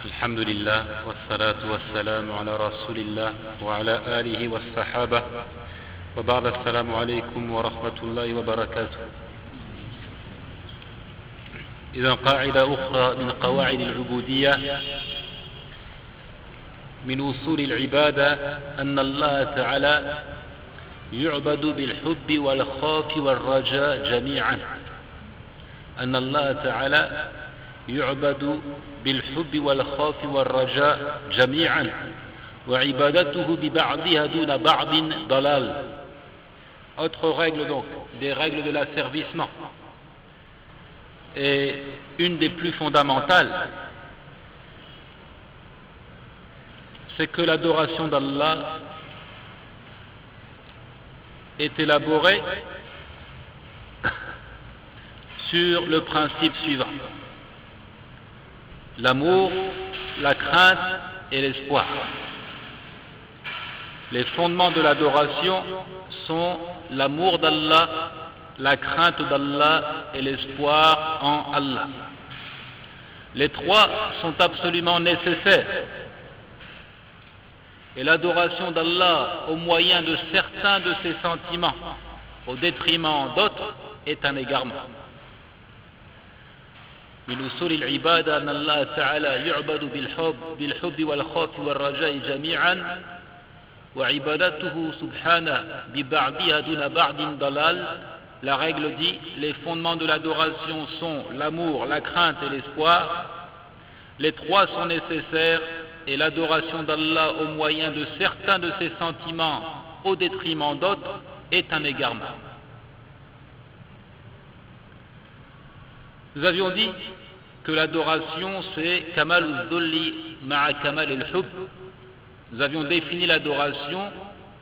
الحمد لله والصلاة والسلام على رسول الله وعلى آله والصحابة وبعد. السلام عليكم ورحمة الله وبركاته. إذا قاعدة أخرى من قواعد العبودية من أصول العبادة أن الله تعالى يعبد بالحب والخوف والرجاء جميعا. أن الله تعالى يعبد بالحب والخوف والرجاء جميعا وعبادته ببعضها دون بعض ضلال. Autre règle donc, des règles de l'asservissement. Et une des plus fondamentales, c'est que l'adoration d'Allah est élaborée sur le principe suivant: l'amour, la crainte et l'espoir. Les fondements de l'adoration sont l'amour d'Allah, la crainte d'Allah et l'espoir en Allah. Les trois sont absolument nécessaires. Et l'adoration d'Allah au moyen de certains de ses sentiments, au détriment d'autres, est un égarement. من أصول العبادة أن الله تعالى يعبد بالحب والخوف والرجاء جميعا وعبادته سبحانه ببعضها دون بعض ضلال. La règle dit: les fondements de l'adoration sont l'amour, la crainte et l'espoir. Les trois sont nécessaires et l'adoration d'Allah au moyen de certains de ses sentiments au détriment d'autres est un égarement. Nous avions dit que l'adoration c'est Kamal al-Dhulli ma'a Kamal al-Hub. Nous avions défini l'adoration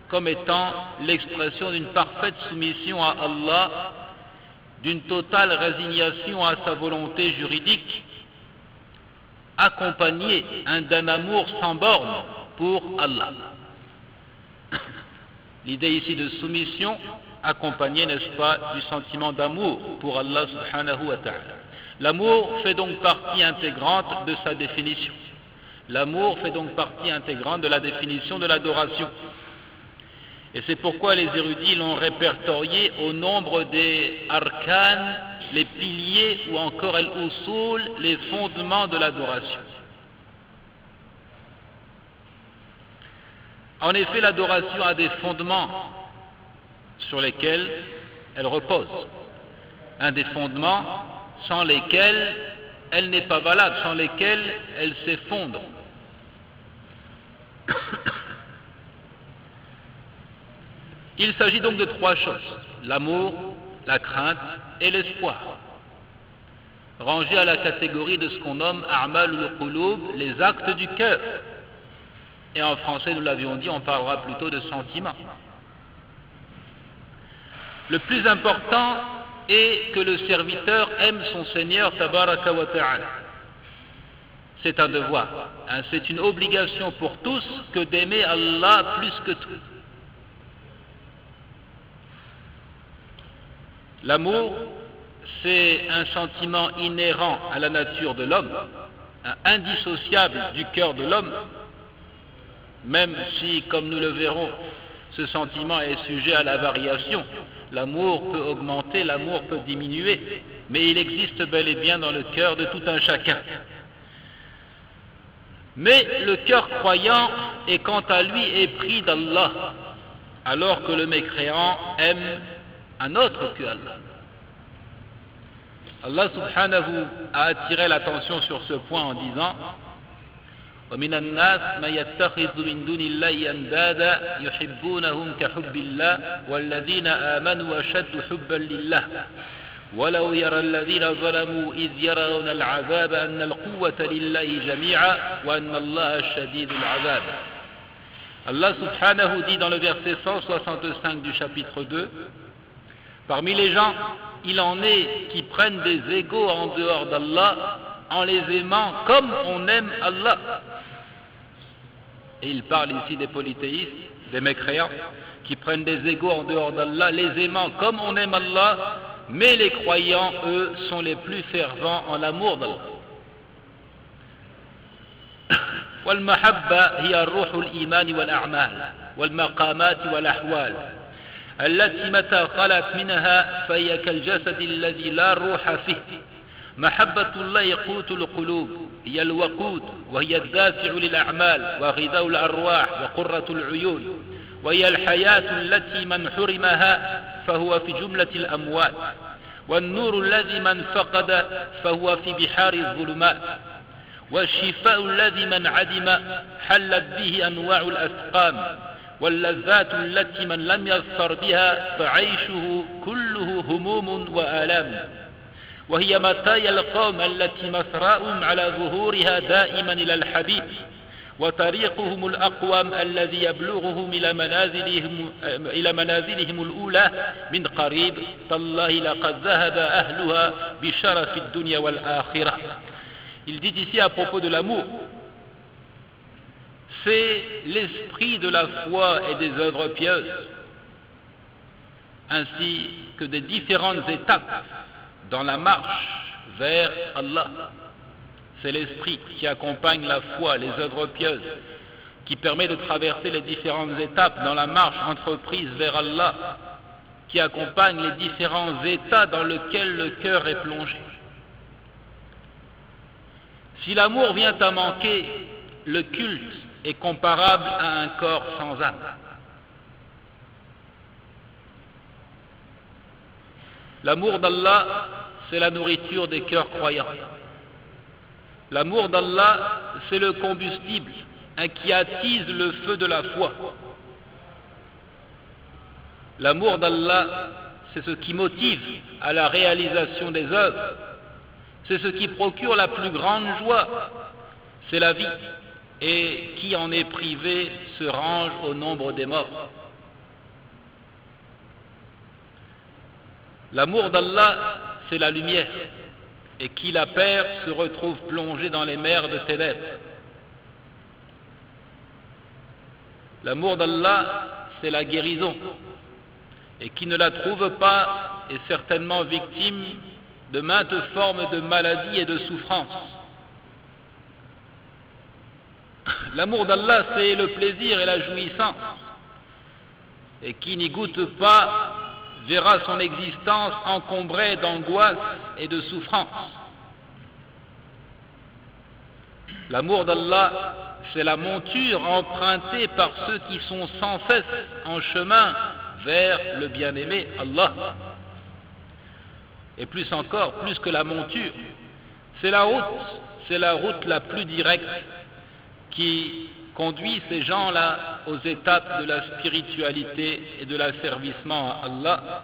comme étant l'expression d'une parfaite soumission à Allah, d'une totale résignation à sa volonté juridique, accompagnée d'un amour sans borne pour Allah. L'idée ici de soumission accompagnée, n'est-ce pas, du sentiment d'amour pour Allah subhanahu wa ta'ala. L'amour fait donc partie intégrante de sa définition. L'amour fait donc partie intégrante de la définition de l'adoration. Et c'est pourquoi les érudits l'ont répertorié au nombre des arcanes, les piliers ou encore al-usul, les fondements de l'adoration. En effet, l'adoration a des fondements sur lesquels elle repose. Un des fondements sans lesquels elle n'est pas valable, sans lesquels elle s'effondre. Il s'agit donc de trois choses: l'amour, la crainte et l'espoir, rangés à la catégorie de ce qu'on nomme a'mal al-qulub, les actes du cœur. Et en français, nous l'avions dit, on parlera plutôt de sentiments. Le plus important est que le serviteur aime son Seigneur tabaraka wa ta'ala. C'est un devoir, c'est une obligation pour tous que d'aimer Allah plus que tout. L'amour, c'est un sentiment inhérent à la nature de l'homme, indissociable du cœur de l'homme, même si, comme nous le verrons, ce sentiment est sujet à la variation. L'amour peut augmenter, l'amour peut diminuer, mais il existe bel et bien dans le cœur de tout un chacun. Mais le cœur croyant est quant à lui épris d'Allah, alors que le mécréant aime un autre que Allah. Allah subhanahu a attiré l'attention sur ce point en disant: وَمِنَ النَّاسِ مَن يَتَّخِذُ مِن دُونِ اللَّهِ أَندَادًا يُحِبُّونَهُمْ كَحُبِّ اللَّهِ وَالَّذِينَ آمَنُوا أَشَدُّ حُبًّا لِلَّهِ وَلَوْ يَرَى الَّذِينَ ظَلَمُوا إِذْ يَرَوْنَ الْعَذَابَ أَنَّ الْقُوَّةَ لِلَّهِ جَمِيعًا وَأَنَّ اللَّهَ شَدِيدُ الْعَذَابِ. Allah subhanahu dit dans le verset 165 du chapitre 2: parmi les gens, il en est qui prennent des égaux en dehors d'Allah en les aimant comme on aime Allah. Et il parle ici des polythéistes, des mécréants, qui prennent des égaux en dehors d'Allah, les aimant comme on aime Allah, mais les croyants, eux, sont les plus fervents en l'amour d'Allah. والمحبة هي روح الإيمان والأعمال والمقامات والأحوال التي متى خلت منها فهي كالجسد الذي لا روح فيه. محبة الله قوت القلوب، هي الوقود، وهي الدافع للأعمال وغذاء الأرواح وقرة العيون، وهي الحياة التي من حرمها فهو في جملة الأموات، والنور الذي من فقد فهو في بحار الظلمات، والشفاء الذي من عدم حلت به أنواع الأسقام، واللذات التي من لم يظفر بها فعيشه كله هموم وآلام، وهي متايا القوم التي مسراء على ظهورها دائما إلى الحبيب، وطريقهم الأقوم الذي يبلغهم إلى منازلهم الأولى من قريب. تالله لقد ذهب أهلها بشرف الدنيا والآخرة. Il dit ici à propos de l'amour, c'est l'esprit de la foi et des œuvres pieuses, ainsi que des différentes étapes dans la marche vers Allah. C'est l'esprit qui accompagne la foi, les œuvres pieuses, qui permet de traverser les différentes étapes dans la marche entreprise vers Allah, qui accompagne les différents états dans lesquels le cœur est plongé. Si l'amour vient à manquer, le culte est comparable à un corps sans âme. L'amour d'Allah, c'est la nourriture des cœurs croyants. L'amour d'Allah, c'est le combustible qui attise le feu de la foi. L'amour d'Allah, c'est ce qui motive à la réalisation des œuvres. C'est ce qui procure la plus grande joie. C'est la vie. Et qui en est privé se range au nombre des morts. L'amour d'Allah, c'est la lumière. Et qui la perd se retrouve plongé dans les mers de ténèbres. L'amour d'Allah, c'est la guérison. Et qui ne la trouve pas est certainement victime de maintes formes de maladies et de souffrances. L'amour d'Allah, c'est le plaisir et la jouissance. Et qui n'y goûte pas verra son existence encombrée d'angoisse et de souffrance. L'amour d'Allah, c'est la monture empruntée par ceux qui sont sans cesse en chemin vers le bien-aimé Allah. Et plus encore, plus que la monture, c'est la route la plus directe qui conduit ces gens-là aux étapes de la spiritualité et de l'asservissement à Allah.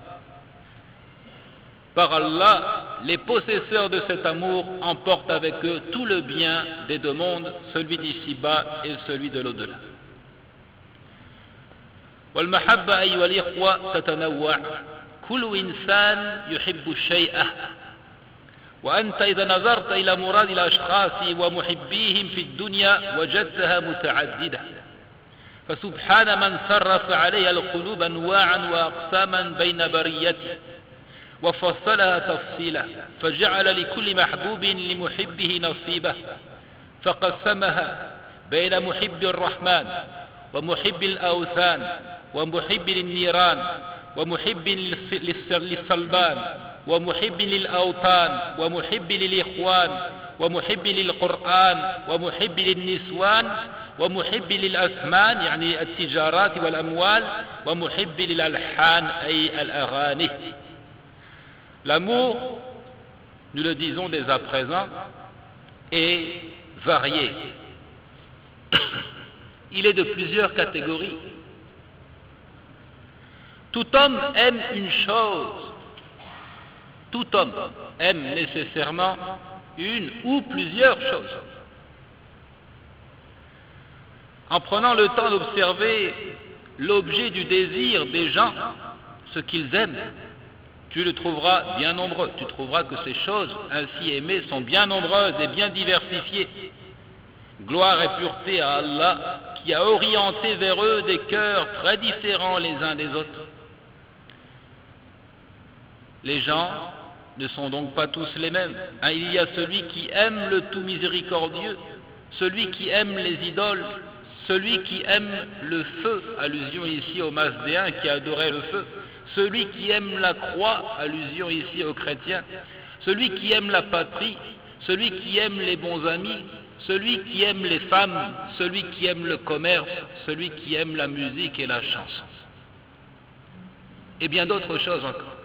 Par Allah, les possesseurs de cet amour emportent avec eux tout le bien des deux mondes, celui d'ici-bas et celui de l'au-delà. والمحبة أيها الإخوة تتنوع. كل إنسان يحب الشيء، وأنت إذا نظرت إلى مراد الأشخاص ومحبيهم في الدنيا وجدتها متعددة، فسبحان من صرف عليها القلوب أنواعا وأقساما بين بريته وفصلها تفصيلا، فجعل لكل محبوب لمحبه نصيبه، فقسمها بين محب الرحمن ومحب الأوثان ومحب للنيران ومحب للصلبان ومحب للأوطان ومحب للإخوان ومحب للقرآن ومحب للنسوان ومحب للأثمان يعني التجارات والأموال ومحب للألحان أي الأغاني. L'amour, nous le disons dès à présent, est varié. Il est de plusieurs catégories. Tout homme aime une chose. Tout homme aime nécessairement une ou plusieurs choses. En prenant le temps d'observer l'objet du désir des gens, ce qu'ils aiment, tu le trouveras bien nombreux. Tu trouveras que ces choses ainsi aimées sont bien nombreuses et bien diversifiées. Gloire et pureté à Allah qui a orienté vers eux des cœurs très différents les uns des autres. Les gens ne sont donc pas tous les mêmes. Il y a celui qui aime le tout miséricordieux, celui qui aime les idoles, celui qui aime le feu, allusion ici aux Masdéens qui adoraient le feu, celui qui aime la croix, allusion ici aux chrétiens, celui qui aime la patrie, celui qui aime les bons amis, celui qui aime les femmes, celui qui aime le commerce, celui qui aime la musique et la chanson. Et bien d'autres choses encore.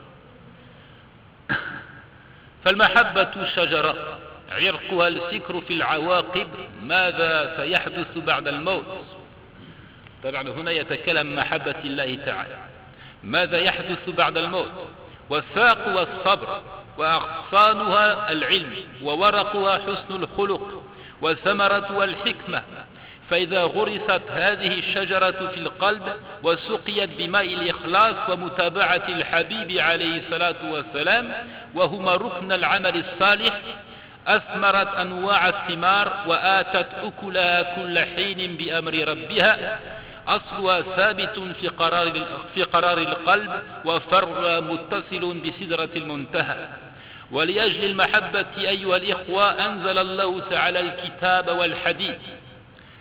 فالمحبة شجرة عرقها السكر في العواقب ماذا سيحدث بعد الموت. طبعا هنا يتكلم محبة الله تعالى ماذا يحدث بعد الموت. والساق والصبر وأغصانها العلم وورقها حسن الخلق والثمرة والحكمة. فإذا غرست هذه الشجرة في القلب وسقيت بماء الإخلاص ومتابعة الحبيب عليه الصلاة والسلام وهما ركن العمل الصالح أثمرت أنواع الثمار وآتت أكلها كل حين بأمر ربها. أصلها ثابت في قرار القلب وفرعها متصل بسدرة المنتهى. ولأجل المحبة أيها الإخوة أنزل الله تعالى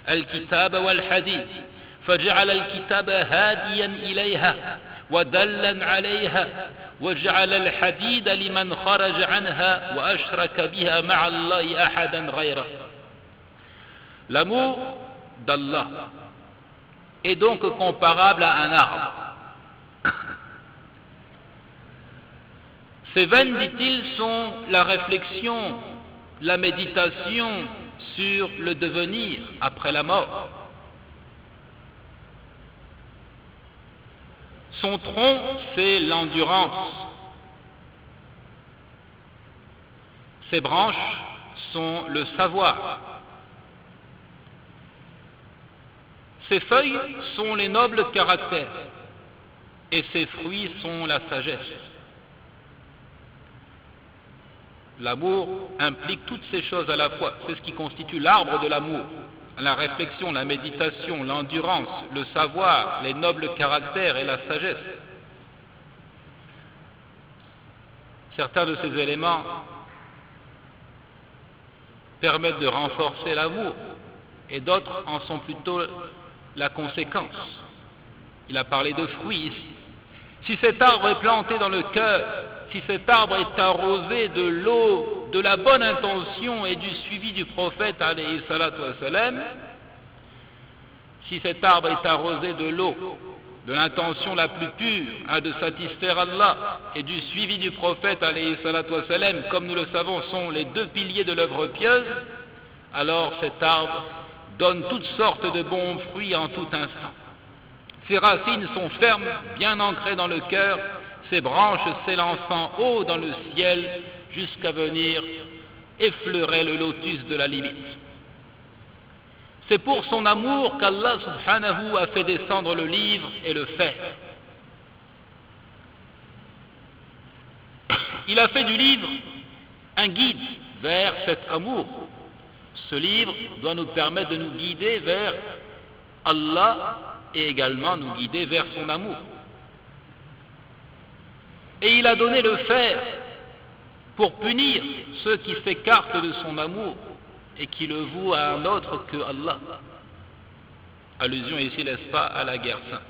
الكتاب والحديث فجعل الكتاب هاديا إليها ودلا عليها وجعل الحديد لمن خرج عنها وأشرك بها مع الله أحدا غيره. L'amour d'Allah est donc comparable à un arbre. Ces veines, dit-il, sont la réflexion, la méditation sur le devenir après la mort. Son tronc, c'est l'endurance. Ses branches sont le savoir. Ses feuilles sont les nobles caractères. Et ses fruits sont la sagesse. L'amour implique toutes ces choses à la fois. C'est ce qui constitue l'arbre de l'amour. La réflexion, la méditation, l'endurance, le savoir, les nobles caractères et la sagesse. Certains de ces éléments permettent de renforcer l'amour et d'autres en sont plutôt la conséquence. Il a parlé de fruits ici. Si cet arbre est planté dans le cœur, si cet arbre est arrosé de l'eau, de la bonne intention et du suivi du prophète alayhi salatu wassalam, si cet arbre est arrosé de l'eau, de l'intention la plus pure de satisfaire Allah et du suivi du prophète alayhi salatu wassalam, comme nous le savons sont les deux piliers de l'œuvre pieuse, alors cet arbre donne toutes sortes de bons fruits en tout instant. Ses racines sont fermes, bien ancrées dans le cœur, ses branches s'élançant haut dans le ciel jusqu'à venir effleurer le lotus de la limite. C'est pour son amour qu'Allah subhanahu a fait descendre le livre et le fer. Il a fait du livre un guide vers cet amour. Ce livre doit nous permettre de nous guider vers Allah et également nous guider vers son amour. Et il a donné le fer pour punir ceux qui s'écartent de son amour et qui le vouent à un autre que Allah. Allusion ici, n'est-ce pas, à la guerre sainte.